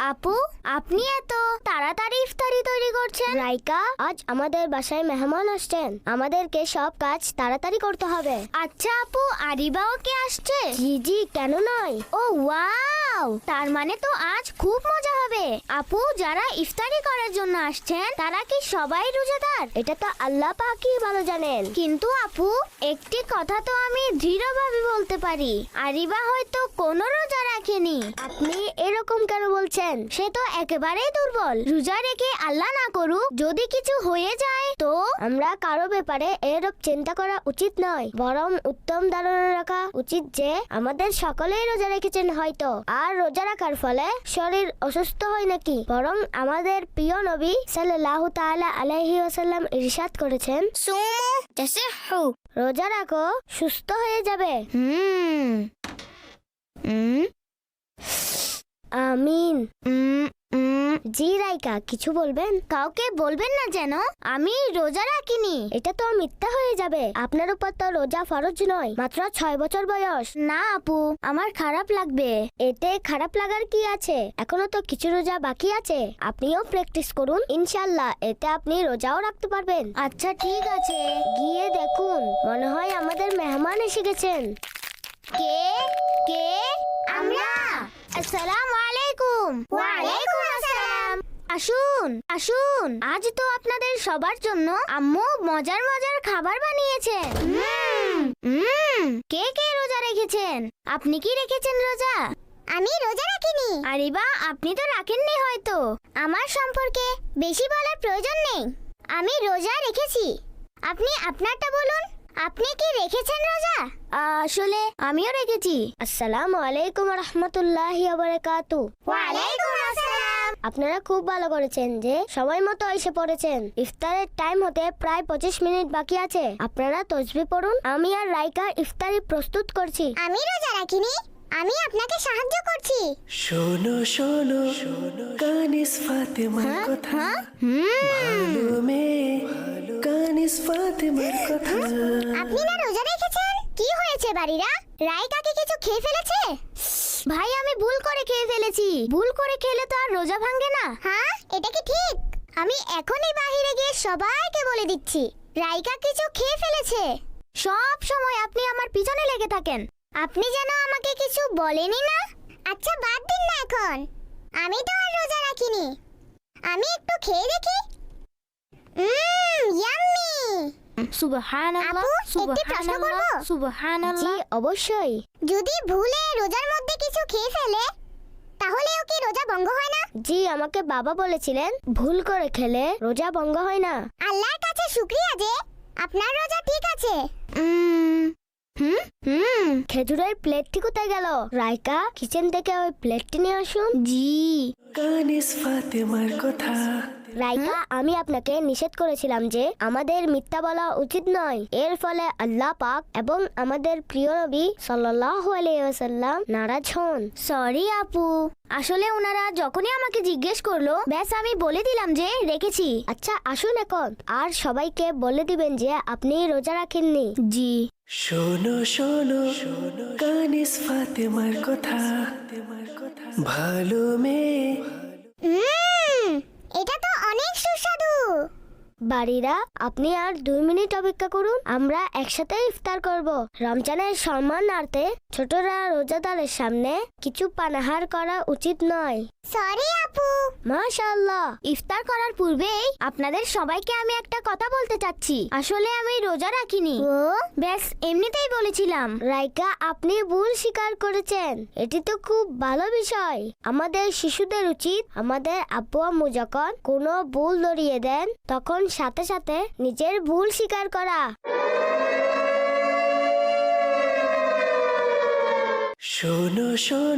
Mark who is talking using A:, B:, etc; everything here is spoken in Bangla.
A: আপু, আপনি এত তাড়াতাড়ি ইফতারি তৈরি করছেন?
B: রাইকা, আজ আমাদের বাসায় মেহমান আসছেন, আমাদেরকে সব কাজ তাড়াতাড়ি করতে হবে।
A: আচ্ছা আপু, আরিবাও কে আসছে?
B: জি জি, কেন নয়।
A: ও ওয়াও, তার মানে তো আজ খুব মজা হবে। আপু, যারা ইফতারি করার জন্য আসছেন তারা কি সবাই রোজাদার?
B: এটা তো আল্লাহ পাকই ভালো জানেন।
A: কিন্তু আপু, একটি কথা তো আমি দৃঢ়ভাবে বলতে পারি, আরিবা হয়তো কোনো রোজা রাখেনি।
B: আপনি এরকম কেন বলছেন?
A: সে তো একেবারেই দুর্বল। রোজা রেখে আল্লাহ না করুক, যদি কিছু হয়ে যায় তো?
B: আমরা কারো ব্যাপারে এরকম চিন্তা করা উচিত নয়, বরং উত্তম ধারণা রাখা উচিত যে আমাদের সকলেই রোজা রেখেছেন হয়তো, আর রোজা রাখার ফলে শরীর অসুস্থ হয় নাকি। বরং আমাদের প্রিয় নবী সাল্লাল্লাহু তাআলা আলাইহি ওয়াসাল্লাম ইরশাদ করেছেন,
A: সুমু তাসিহু,
B: রোজা রাখো সুস্থ হয়ে যাবে। আমিন। জি রাইকা, কিছু বলবেন?
A: কাউকে বলবেন না যেন আমি রোজা রাখিনি।
B: এটা তো মিথ্যা হয়ে যাবে। আপনার উপর তো রোজা ফরজ নয়, মাত্র 6 বছর বয়স।
A: না আপু, আমার খারাপ লাগবে।
B: এতে খারাপ লাগার কি আছে? এখনো তো কিছু রোজা বাকি আছে, আপনিও প্র্যাকটিস করুন, ইনশাআল্লাহ এতে আপনি রোজাও রাখতে পারবেন।
A: আচ্ছা ঠিক আছে।
B: গিয়ে দেখুন, মনে হয় আমাদের মেহমান এসে গেছেন।
A: কে কে? আমরা। আসসালামু আলাইকুম।
B: ওয়ালাইকুম আসসালাম।
A: আসুন আসুন, আজ তো আপনাদের সবার জন্য আম্মু মজার মজার খাবার বানিয়েছেন। কে কে রোজা রেখেছেন? আপনি কি রেখেছেন রোজা?
C: আমি রোজা রাখিনি।
A: আরিবা, আপনি তো রাখেননি হয়তো।
C: আমার সম্পর্কে বেশি বলার প্রয়োজন নেই। আমি রোজা রেখেছি। আপনি আপনারটা বলুন, আপনি কি রেখেছেন রোজা?
A: আসলে আমিও রেখেছি।
B: আসসালামু আলাইকুম রাহমাতুল্লাহি ওয়া বারাকাতুহু।
C: ওয়ালাইকুম আসসালাম।
B: আপনারা খুব ভালো করেছেন যে সময় মতো এসে পড়েছেন। ইফতারের টাইম হতে প্রায় 25 মিনিট বাকি আছে। আপনারা তাসবিহ পড়ুন, আমি আর রাইকা ইফতারি প্রস্তুত করছি।
C: আমি রোজা রাখিনি, আমি আপনাকে সাহায্য করছি।
D: শোনো শোনো কানিস ফাতেমার কথা, ভালো মেয়ে কানিস ফাতেমার কথা।
C: আপনি না রোজা রেখেছেন? কি হয়েছে বাড়িরা? রাইকা কি কিছু খেয়ে ফেলেছে?
A: ভাই, আমি ভুল করে খেয়ে ফেলেছি। ভুল করে খেলে তো আর রোজা ভাঙে না।
C: হ্যাঁ, এটা কি ঠিক? আমি এখনই বাইরে গিয়ে সবাইকে বলে দিচ্ছি রাইকা কিছু খেয়ে ফেলেছে।
A: সব সময় আপনি আমার পিছনে লেগে থাকেন।
C: আপনি যেন আমাকে কিছু বলেনি না। আচ্ছা বাদ দিন না এখন, আমি তো আর রোজা রাখিনি। আমি একটু খেয়ে দেখি। ইয়াম্মি।
A: সুবহানাল্লাহ,
C: আপু, একটি প্রশ্ন করব?
B: জি
A: সুবহানাল্লাহ।
B: অবশ্যই।
C: যদি ভুলে রোজার মধ্যে কিছু খেয়ে ফেলে, তাহলেও কি রোজা ভঙ্গ হয় না?
B: জি, আমাকে বাবা বলেছিলেন ভুল করে খেলে রোজা ভঙ্গ হয় না।
C: আল্লাহর কাছে শুকরিয়া যে আপনার রোজা ঠিক আছে।
B: খেজুরের প্লেটটি কোথায় গেল? রাইকা, কিচেন থেকে ওই প্লেটটি নিয়ে আসুন।
A: জি।
D: কানিস ফাতেমার কথা।
B: রাইকা, আমি আপনাকে নিষেধ করেছিলাম যে আমাদের মিথ্যা বলা উচিত নয়। এর ফলে আল্লাহ পাক এবং আমাদের প্রিয় নবী সাল্লাল্লাহু আলাইহি ওয়াসাল্লাম নারাজ হন।
A: সরি আপু, আসলে ওনারা যখনই আমাকে জিজ্ঞেস করলো, ব্যাস আমি বলে দিলাম যে রেখেছি।
B: আচ্ছা আসুন এখন, আর সবাইকে বলে দিবেন যে আপনি রোজা রাখেননি।
A: জি।
D: শোনো শোনো কানিস ফাতেমার কথা, ভালো মেয়ে।
C: এটা তো অনেক সুস্বাদু।
B: বাড়িরা, আপনি আর 2 মিনিট অপেক্ষা করুন, আমরা একসাথে ইফতার করব। রমজানের সম্মানার্থে ছোটরা রোজাদারের সামনে কিছু পানাহার করা উচিত নয়।
C: সরি আপু।
B: মাশাআল্লাহ।
A: ইফতার করার পূর্বেই আপনাদের সবাইকে আমি একটা কথা বলতে চাচ্ছি। আসলে আমি রোজা রাখিনি, ব্যাস এমনিতেই বলেছিলাম।
B: রাইকা, আপনি ভুল স্বীকার করেছেন, এটি তো খুব ভালো বিষয়। আমাদের শিশুদের উচিত আমাদের আব্বু আম্মু যখন কোনো ভুল ধরিয়ে দেন তখন সাথে সাথে নিজের ভুল স্বীকার করা।
D: শোনো শোনো